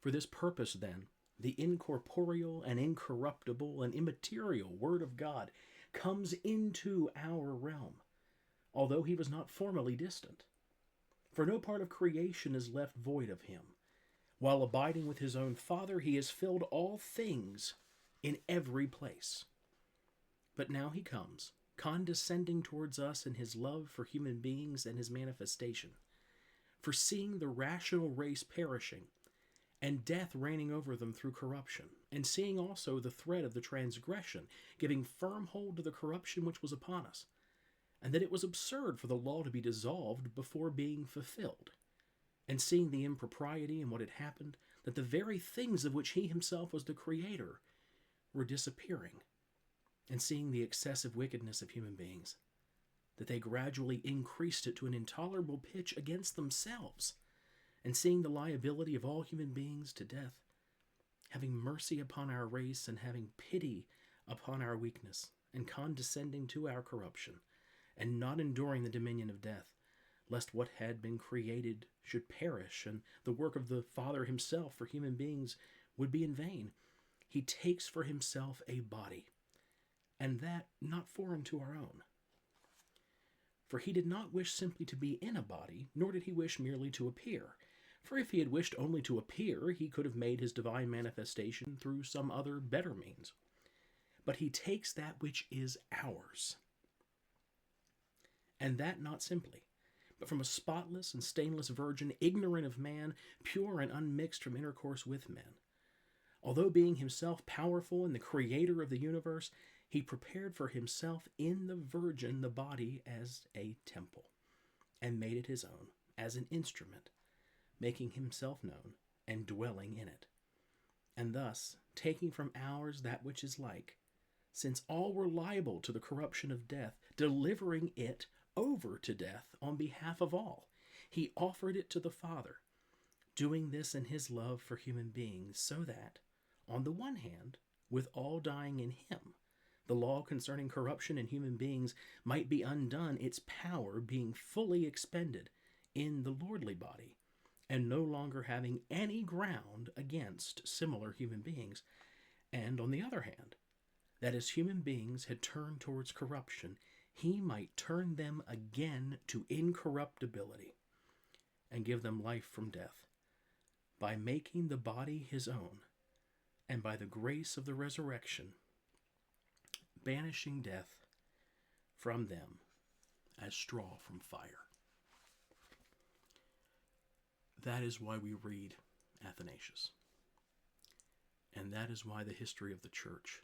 For this purpose, then, the incorporeal and incorruptible and immaterial Word of God comes into our realm, although he was not formally distant. For no part of creation is left void of him. While abiding with his own Father, he has filled all things in every place. But now he comes, condescending towards us in his love for human beings and his manifestation, foreseeing the rational race perishing, and death reigning over them through corruption, and seeing also the threat of the transgression, giving firm hold to the corruption which was upon us, and that it was absurd for the law to be dissolved before being fulfilled, and seeing the impropriety in what had happened, that the very things of which he himself was the creator were disappearing, and seeing the excessive wickedness of human beings, that they gradually increased it to an intolerable pitch against themselves, and seeing the liability of all human beings to death, having mercy upon our race, and having pity upon our weakness, and condescending to our corruption, and not enduring the dominion of death, lest what had been created should perish, and the work of the Father himself for human beings would be in vain, he takes for himself a body, and that not foreign to our own. For he did not wish simply to be in a body, nor did he wish merely to appear. For if he had wished only to appear, he could have made his divine manifestation through some other better means. But he takes that which is ours, and that not simply, but from a spotless and stainless virgin, ignorant of man, pure and unmixed from intercourse with men. Although being himself powerful and the creator of the universe, he prepared for himself in the virgin the body as a temple, and made it his own, as an instrument, making himself known and dwelling in it. And thus, taking from ours that which is like, since all were liable to the corruption of death, delivering it over to death on behalf of all, he offered it to the Father, doing this in his love for human beings, so that, on the one hand, with all dying in him, the law concerning corruption in human beings might be undone, its power being fully expended in the lordly body, and no longer having any ground against similar human beings, and on the other hand, that as human beings had turned towards corruption, he might turn them again to incorruptibility, and give them life from death, by making the body his own, and by the grace of the resurrection, banishing death from them as straw from fire. That is why we read Athanasius. And that is why the history of the church